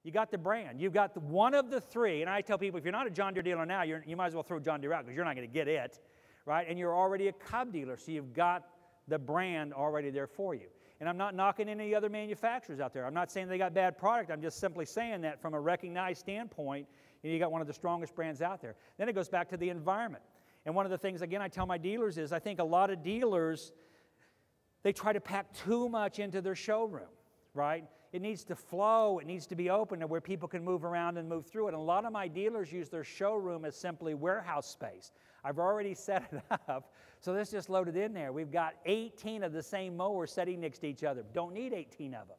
You got the brand. You've got one of the three. And I tell people, if you're not a John Deere dealer now, you might as well throw John Deere out because you're not going to get it, right? And you're already a Cub dealer, so you've got the brand already there for you. And I'm not knocking any other manufacturers out there. I'm not saying they got bad product. I'm just simply saying that from a recognized standpoint, you got one of the strongest brands out there. Then it goes back to the environment. And one of the things, again, I tell my dealers is I think a lot of dealers, they try to pack too much into their showroom, right? It needs to flow. It needs to be open to where people can move around and move through it. And a lot of my dealers use their showroom as simply warehouse space. I've already set it up, so let's just load it in there. We've got 18 of the same mowers sitting next to each other. Don't need 18 of them.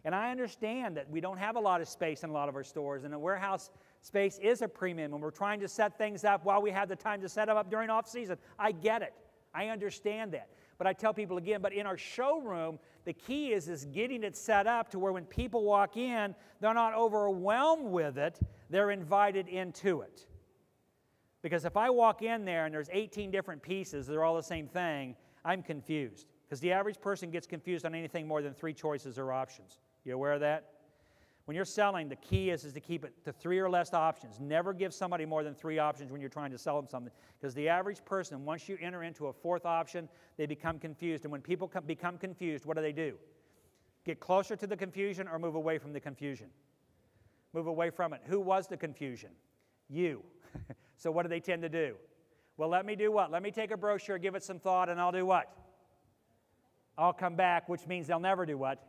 And I understand that we don't have a lot of space in a lot of our stores, and the warehouse space is a premium, and we're trying to set things up while we have the time to set them up during off-season. I get it. I understand that. But I tell people again, but in our showroom, the key is getting it set up to where when people walk in, they're not overwhelmed with it, they're invited into it. Because if I walk in there and there's 18 different pieces, they're all the same thing, I'm confused. Because the average person gets confused on anything more than 3 choices or options. You aware of that? When you're selling, the key is to keep it to 3 or less options. Never give somebody more than 3 options when you're trying to sell them something. Because the average person, once you enter into a 4th option, they become confused. And when people become confused, what do? Get closer to the confusion or move away from the confusion? Move away from it. Who was the confusion? You. So what do they tend to do? Well, let me do what? Let me take a brochure, give it some thought, and I'll do what? I'll come back, which means they'll never do what?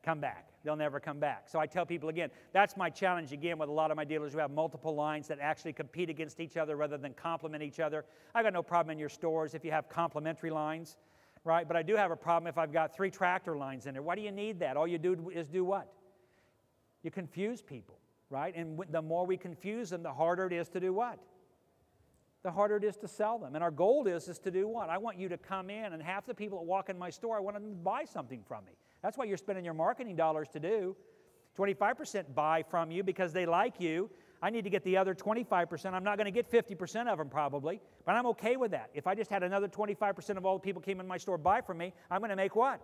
Come back. They'll never come back. So I tell people again, that's my challenge again with a lot of my dealers who have multiple lines that actually compete against each other rather than complement each other. I got no problem in your stores if you have complementary lines, right? But I do have a problem if I've got 3 tractor lines in there. Why do you need that? All you do is do what? You confuse people, right? And the more we confuse them, the harder it is to do what? The harder it is to sell them. And our goal is to do what? I want you to come in, and half the people that walk in my store, I want them to buy something from me. That's what you're spending your marketing dollars to do. 25% buy from you because they like you. I need to get the other 25%. I'm not going to get 50% of them probably, but I'm okay with that. If I just had another 25% of all the people came in my store buy from me, I'm going to make what?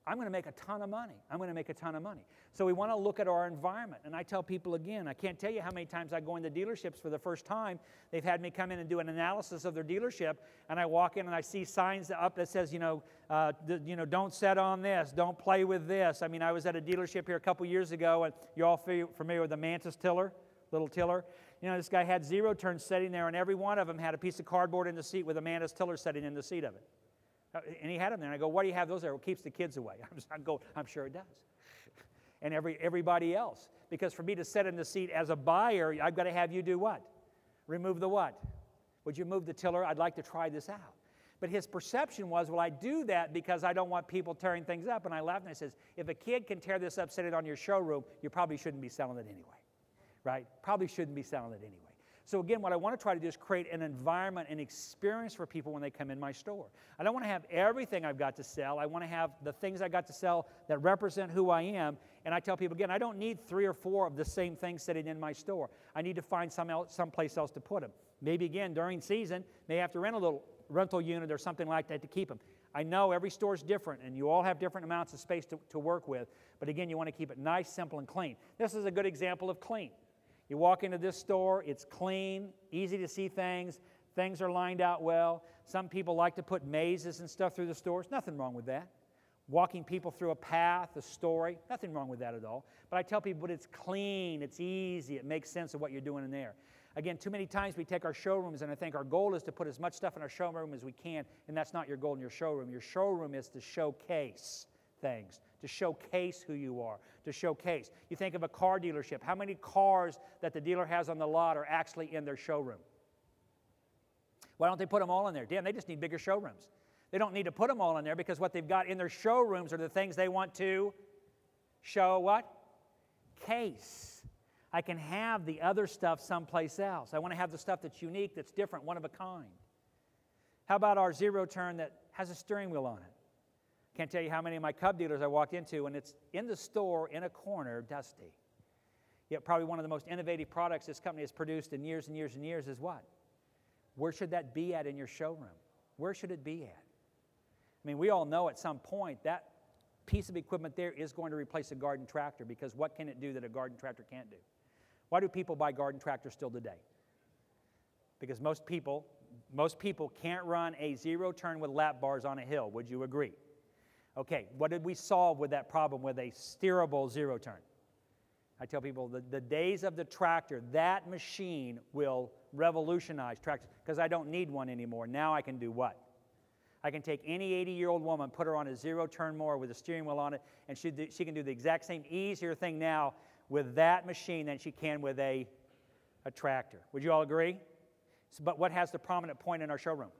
I'm going to make a ton of money. I'm going to make a ton of money. So we want to look at our environment. And I tell people again, I can't tell you how many times I go into dealerships for the first time. They've had me come in and do an analysis of their dealership, and I walk in and I see signs up that says, don't set on this, don't play with this. I mean, I was at a dealership here a couple years ago, and you're all familiar with the Mantis tiller, little tiller. This guy had 0 turns sitting there, and every one of them had a piece of cardboard in the seat with a Mantis tiller sitting in the seat of it. And he had them there. And I go, why do you have those there? Well, it keeps the kids away. I'm sure it does. And everybody else. Because for me to sit in the seat as a buyer, I've got to have you do what? Remove the what? Would you move the tiller? I'd like to try this out. But his perception was, well, I do that because I don't want people tearing things up. And I laughed and I says, if a kid can tear this up, sit it on your showroom, you probably shouldn't be selling it anyway. Right? Probably shouldn't be selling it anyway. So again, what I want to try to do is create an environment, an experience for people when they come in my store. I don't want to have everything I've got to sell. I want to have the things I got to sell that represent who I am. And I tell people again, I don't need 3 or 4 of the same things sitting in my store. I need to find someplace else to put them. Maybe again, during season, may have to rent a little rental unit or something like that to keep them. I know every store is different, and you all have different amounts of space to work with. But again, you want to keep it nice, simple, and clean. This is a good example of clean. You walk into this store, it's clean, easy to see things are lined out well. Some people like to put mazes and stuff through the stores. Nothing wrong with that. Walking people through a path, a story, nothing wrong with that at all. But I tell people, but it's clean, it's easy, it makes sense of what you're doing in there. Again, too many times we take our showrooms, and I think our goal is to put as much stuff in our showroom as we can, and that's not your goal in your showroom. Your showroom is to showcase things, to showcase who you are, to showcase. You think of a car dealership. How many cars that the dealer has on the lot are actually in their showroom? Why don't they put them all in there? Damn, they just need bigger showrooms. They don't need to put them all in there because what they've got in their showrooms are the things they want to show what? Case. I can have the other stuff someplace else. I want to have the stuff that's unique, that's different, one of a kind. How about our 0 turn that has a steering wheel on it? Can't tell you how many of my Cub dealers I walked into, and it's in the store, in a corner, dusty. Yet probably one of the most innovative products this company has produced in years and years and years is what? Where should that be at in your showroom? Where should it be at? I mean, we all know at some point that piece of equipment there is going to replace a garden tractor, because what can it do that a garden tractor can't do? Why do people buy garden tractors still today? Because most people can't run a zero turn with lap bars on a hill. Would you agree? Okay, what did we solve with that problem with a steerable zero turn? I tell people the days of the tractor, that machine will revolutionize tractors, because I don't need one anymore. Now I can do what? I can take any 80-year-old woman, put her on a zero-turn mower with a steering wheel on it, and she can do the exact same easier thing now with that machine than she can with a tractor. Would you all agree? So, but what has the prominent point in our showroom?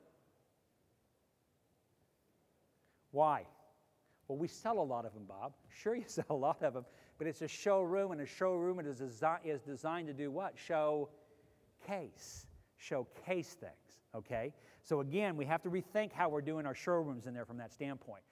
Why? Well, we sell a lot of them, Bob. Sure, you sell a lot of them, but it's a showroom, and a showroom is designed to do what? Showcase things, okay? So again, we have to rethink how we're doing our showrooms in there from that standpoint.